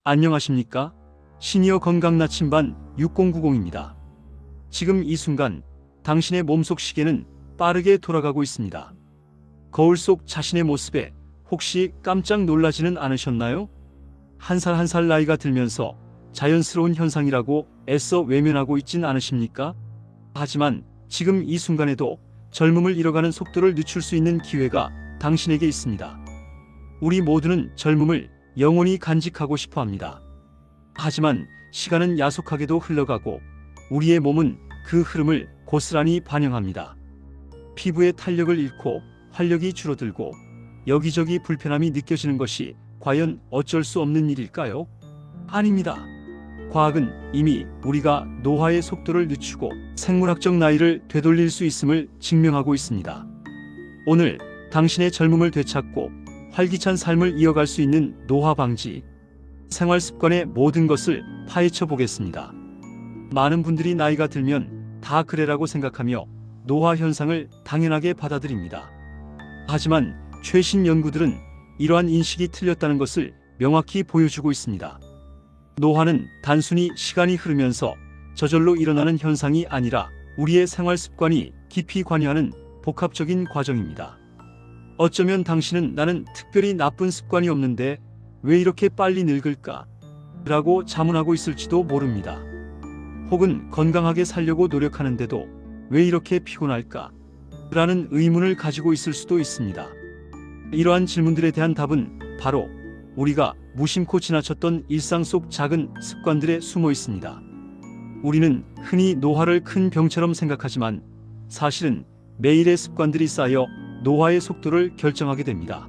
안녕하십니까? 시니어 건강 나침반 6090입니다. 지금 이 순간 당신의 몸속 시계는 빠르게 돌아가고 있습니다. 거울 속 자신의 모습에 혹시 깜짝 놀라지는 않으셨나요? 한 살 한 살 나이가 들면서 자연스러운 현상이라고 애써 외면하고 있진 않으십니까? 하지만 지금 이 순간에도 젊음을 잃어가는 속도를 늦출 수 있는 기회가 당신에게 있습니다. 우리 모두는 젊음을 영원히 간직하고 싶어 합니다. 하지만 시간은 야속하게도 흘러가고 우리의 몸은 그 흐름을 고스란히 반영합니다. 피부의 탄력을 잃고 활력이 줄어들고 여기저기 불편함이 느껴지는 것이 과연 어쩔 수 없는 일일까요? 아닙니다. 과학은 이미 우리가 노화의 속도를 늦추고 생물학적 나이를 되돌릴 수 있음을 증명하고 있습니다. 오늘 당신의 젊음을 되찾고 활기찬 삶을 이어갈 수 있는 노화 방지, 생활 습관의 모든 것을 파헤쳐 보겠습니다. 많은 분들이 나이가 들면 다 그래라고 생각하며 노화 현상을 당연하게 받아들입니다. 하지만 최신 연구들은 이러한 인식이 틀렸다는 것을 명확히 보여주고 있습니다. 노화는 단순히 시간이 흐르면서 저절로 일어나는 현상이 아니라 우리의 생활 습관이 깊이 관여하는 복합적인 과정입니다. 어쩌면 당신은 나는 특별히 나쁜 습관이 없는데 왜 이렇게 빨리 늙을까? 라고 자문하고 있을지도 모릅니다. 혹은 건강하게 살려고 노력하는데도 왜 이렇게 피곤할까? 라는 의문을 가지고 있을 수도 있습니다. 이러한 질문들에 대한 답은 바로 우리가 무심코 지나쳤던 일상 속 작은 습관들에 숨어 있습니다. 우리는 흔히 노화를 큰 병처럼 생각하지만 사실은 매일의 습관들이 쌓여 노화의 속도를 결정하게 됩니다.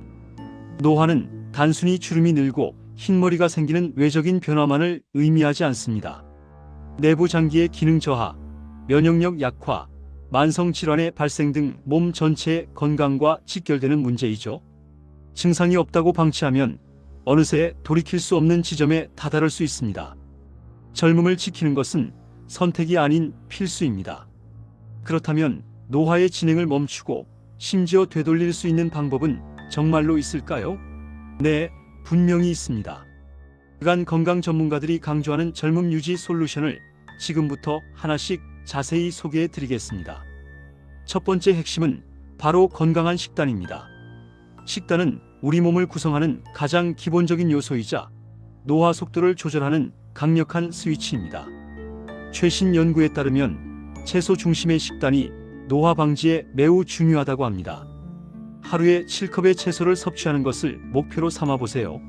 노화는 단순히 주름이 늘고 흰머리가 생기는 외적인 변화만을 의미하지 않습니다. 내부 장기의 기능 저하, 면역력 약화, 만성 질환의 발생 등 몸 전체의 건강과 직결되는 문제이죠. 증상이 없다고 방치하면 어느새 돌이킬 수 없는 지점에 다다를 수 있습니다. 젊음을 지키는 것은 선택이 아닌 필수입니다. 그렇다면 노화의 진행을 멈추고 심지어 되돌릴 수 있는 방법은 정말로 있을까요? 네, 분명히 있습니다. 그간 건강 전문가들이 강조하는 젊음 유지 솔루션을 지금부터 하나씩 자세히 소개해 드리겠습니다. 첫 번째 핵심은 바로 건강한 식단입니다. 식단은 우리 몸을 구성하는 가장 기본적인 요소이자 노화 속도를 조절하는 강력한 스위치입니다. 최신 연구에 따르면 채소 중심의 식단이 노화 방지에 매우 중요하다고 합니다. 하루에 7컵의 채소를 섭취하는 것을 목표로 삼아 보세요.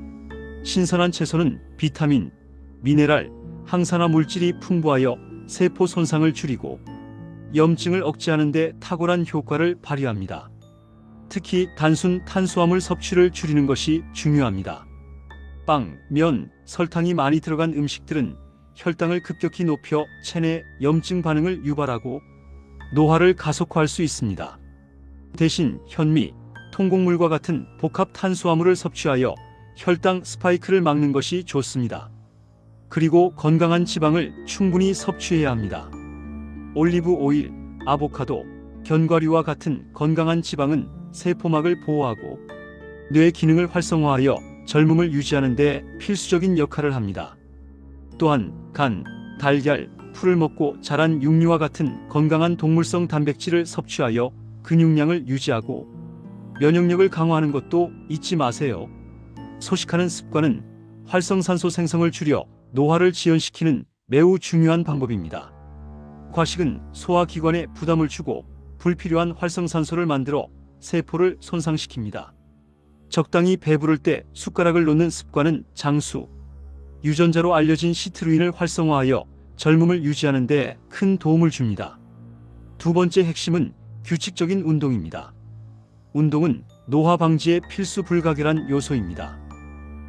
신선한 채소는 비타민, 미네랄, 항산화 물질이 풍부하여 세포 손상을 줄이고 염증을 억제하는 데 탁월한 효과를 발휘합니다. 특히 단순 탄수화물 섭취를 줄이는 것이 중요합니다. 빵, 면, 설탕이 많이 들어간 음식들은 혈당을 급격히 높여 체내 염증 반응을 유발하고 노화를 가속화할 수 있습니다. 대신 현미, 통곡물과 같은 복합 탄수화물을 섭취하여 혈당 스파이크를 막는 것이 좋습니다. 그리고 건강한 지방을 충분히 섭취해야 합니다. 올리브 오일, 아보카도, 견과류와 같은 건강한 지방은 세포막을 보호하고 뇌 기능을 활성화하여 젊음을 유지하는 데 필수적인 역할을 합니다. 또한 간, 달걀, 풀을 먹고 자란 육류와 같은 건강한 동물성 단백질을 섭취하여 근육량을 유지하고 면역력을 강화하는 것도 잊지 마세요. 소식하는 습관은 활성산소 생성을 줄여 노화를 지연시키는 매우 중요한 방법입니다. 과식은 소화기관에 부담을 주고 불필요한 활성산소를 만들어 세포를 손상시킵니다. 적당히 배부를 때 숟가락을 놓는 습관은 장수, 유전자로 알려진 시트루인을 활성화하여 젊음을 유지하는 데 큰 도움을 줍니다. 두 번째 핵심은 규칙적인 운동입니다. 운동은 노화 방지의 필수 불가결한 요소입니다.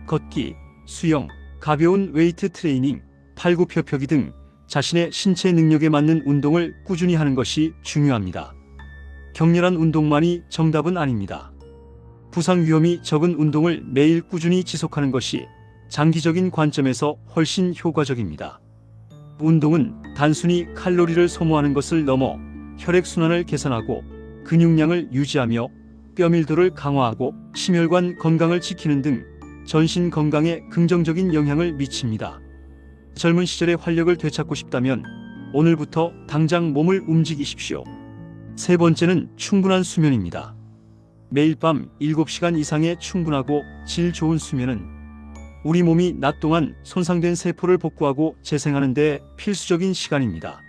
걷기, 수영, 가벼운 웨이트 트레이닝, 팔굽혀펴기 등 자신의 신체 능력에 맞는 운동을 꾸준히 하는 것이 중요합니다. 격렬한 운동만이 정답은 아닙니다. 부상 위험이 적은 운동을 매일 꾸준히 지속하는 것이 장기적인 관점에서 훨씬 효과적입니다. 운동은 단순히 칼로리를 소모하는 것을 넘어 혈액순환을 개선하고 근육량을 유지하며 뼈밀도를 강화하고 심혈관 건강을 지키는 등 전신 건강에 긍정적인 영향을 미칩니다. 젊은 시절의 활력을 되찾고 싶다면 오늘부터 당장 몸을 움직이십시오. 세 번째는 충분한 수면입니다. 매일 밤 7시간 이상의 충분하고 질 좋은 수면은 우리 몸이 낮 동안 손상된 세포를 복구하고 재생하는 데 필수적인 시간입니다.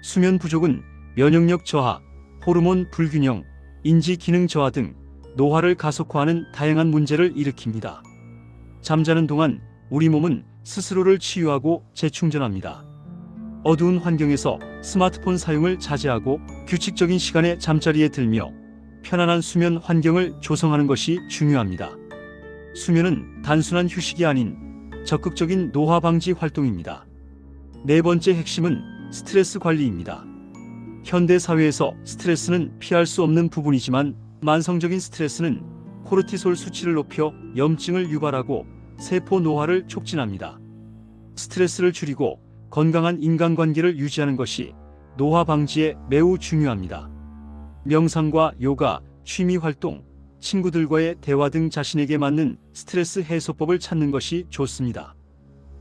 수면 부족은 면역력 저하, 호르몬 불균형, 인지 기능 저하 등 노화를 가속화하는 다양한 문제를 일으킵니다. 잠자는 동안 우리 몸은 스스로를 치유하고 재충전합니다. 어두운 환경에서 스마트폰 사용을 자제하고 규칙적인 시간에 잠자리에 들며 편안한 수면 환경을 조성하는 것이 중요합니다. 수면은 단순한 휴식이 아닌 적극적인 노화 방지 활동입니다. 네 번째 핵심은 스트레스 관리입니다. 현대 사회에서 스트레스는 피할 수 없는 부분이지만 만성적인 스트레스는 코르티솔 수치를 높여 염증을 유발하고 세포 노화를 촉진합니다. 스트레스를 줄이고 건강한 인간관계를 유지하는 것이 노화 방지에 매우 중요합니다. 명상과 요가, 취미 활동, 친구들과의 대화 등 자신에게 맞는 스트레스 해소법을 찾는 것이 좋습니다.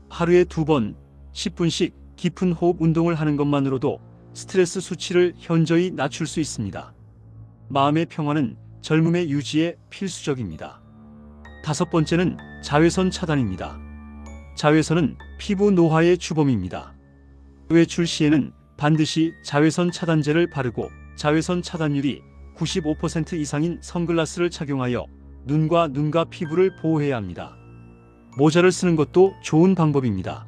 하루에 2번, 10분씩 깊은 호흡 운동을 하는 것만으로도 스트레스 수치를 현저히 낮출 수 있습니다. 마음의 평화는 젊음의 유지에 필수적입니다. 다섯 번째는 자외선 차단입니다. 자외선은 피부 노화의 주범입니다. 외출 시에는 반드시 자외선 차단제를 바르고 자외선 차단율이 95% 이상인 선글라스를 착용하여 눈과 피부를 보호해야 합니다. 모자를 쓰는 것도 좋은 방법입니다.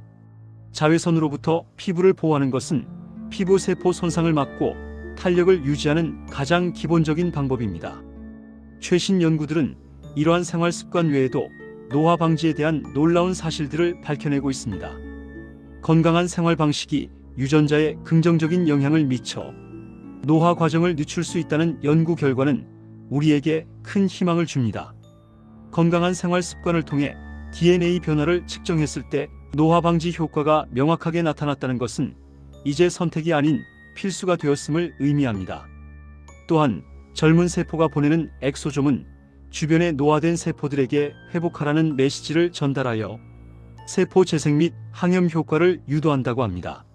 자외선으로부터 피부를 보호하는 것은 피부 세포 손상을 막고 탄력을 유지하는 가장 기본적인 방법입니다. 최신 연구들은 이러한 생활 습관 외에도 노화 방지에 대한 놀라운 사실들을 밝혀내고 있습니다. 건강한 생활 방식이 유전자에 긍정적인 영향을 미쳐 노화 과정을 늦출 수 있다는 연구 결과는 우리에게 큰 희망을 줍니다. 건강한 생활 습관을 통해 DNA 변화를 측정했을 때 노화 방지 효과가 명확하게 나타났다는 것은 이제 선택이 아닌 필수가 되었음을 의미합니다. 또한 젊은 세포가 보내는 엑소솜은 주변의 노화된 세포들에게 회복하라는 메시지를 전달하여 세포 재생 및 항염 효과를 유도한다고 합니다.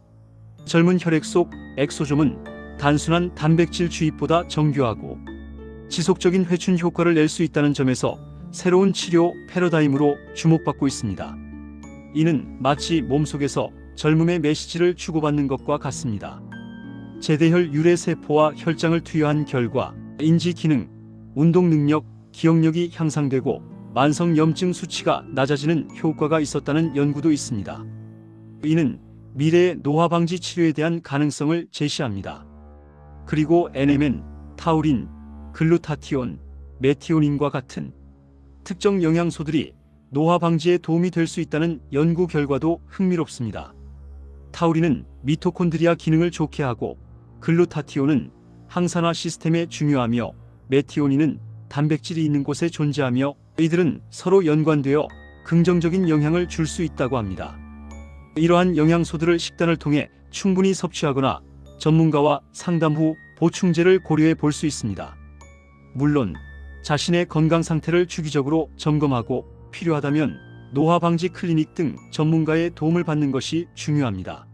젊은 혈액 속 엑소솜은 단순한 단백질 주입보다 정교하고 지속적인 회춘 효과를 낼 수 있다는 점에서 새로운 치료 패러다임으로 주목받고 있습니다. 이는 마치 몸속에서 젊음의 메시지를 주고받는 것과 같습니다. 제대혈 유래 세포와 혈장을 투여한 결과 인지 기능, 운동 능력, 기억력이 향상되고 만성 염증 수치가 낮아지는 효과가 있었다는 연구도 있습니다. 이는 미래의 노화 방지 치료에 대한 가능성을 제시합니다. 그리고 NMN, 타우린, 글루타티온, 메티오닌과 같은 특정 영양소들이 노화 방지에 도움이 될 수 있다는 연구 결과도 흥미롭습니다. 타우린은 미토콘드리아 기능을 좋게 하고 글루타티온은 항산화 시스템에 중요하며 메티오닌은 단백질이 있는 곳에 존재하며 이들은 서로 연관되어 긍정적인 영향을 줄 수 있다고 합니다. 이러한 영양소들을 식단을 통해 충분히 섭취하거나 전문가와 상담 후 보충제를 고려해 볼 수 있습니다. 물론 자신의 건강 상태를 주기적으로 점검하고 필요하다면 노화 방지 클리닉 등 전문가의 도움을 받는 것이 중요합니다.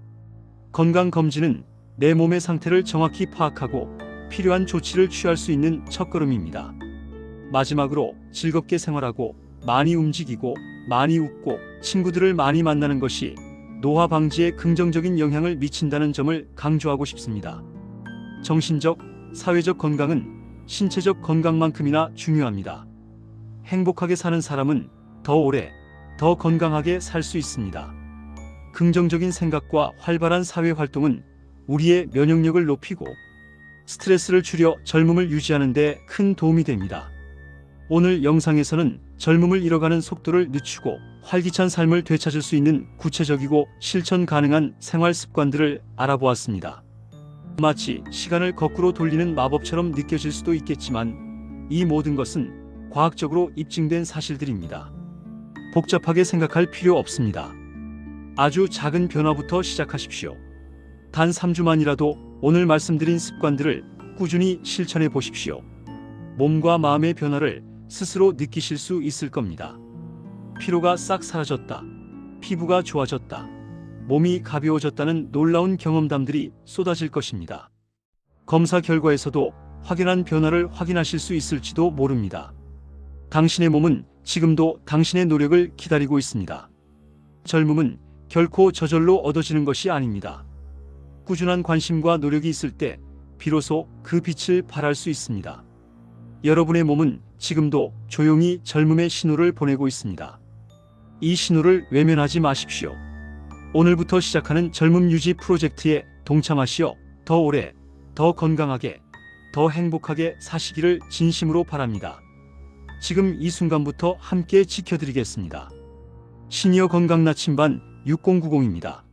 건강검진은 내 몸의 상태를 정확히 파악하고 필요한 조치를 취할 수 있는 첫걸음입니다. 마지막으로 즐겁게 생활하고 많이 움직이고 많이 웃고 친구들을 많이 만나는 것이 노화 방지에 긍정적인 영향을 미친다는 점을 강조하고 싶습니다. 정신적, 사회적 건강은 신체적 건강만큼이나 중요합니다. 행복하게 사는 사람은 더 오래, 더 건강하게 살 수 있습니다. 긍정적인 생각과 활발한 사회 활동은 우리의 면역력을 높이고 스트레스를 줄여 젊음을 유지하는 데 큰 도움이 됩니다. 오늘 영상에서는 젊음을 잃어가는 속도를 늦추고 활기찬 삶을 되찾을 수 있는 구체적이고 실천 가능한 생활 습관들을 알아보았습니다. 마치 시간을 거꾸로 돌리는 마법처럼 느껴질 수도 있겠지만 이 모든 것은 과학적으로 입증된 사실들입니다. 복잡하게 생각할 필요 없습니다. 아주 작은 변화부터 시작하십시오. 단 3주만이라도 오늘 말씀드린 습관들을 꾸준히 실천해 보십시오. 몸과 마음의 변화를 스스로 느끼실 수 있을 겁니다. 피로가 싹 사라졌다. 피부가 좋아졌다. 몸이 가벼워졌다는 놀라운 경험담들이 쏟아질 것입니다. 검사 결과에서도 확연한 변화를 확인하실 수 있을지도 모릅니다. 당신의 몸은 지금도 당신의 노력을 기다리고 있습니다. 젊음은 결코 저절로 얻어지는 것이 아닙니다. 꾸준한 관심과 노력이 있을 때 비로소 그 빛을 발할 수 있습니다. 여러분의 몸은 지금도 조용히 젊음의 신호를 보내고 있습니다. 이 신호를 외면하지 마십시오. 오늘부터 시작하는 젊음 유지 프로젝트에 동참하시어 더 오래, 더 건강하게, 더 행복하게 사시기를 진심으로 바랍니다. 지금 이 순간부터 함께 지켜드리겠습니다. 시니어 건강 나침반 6090입니다.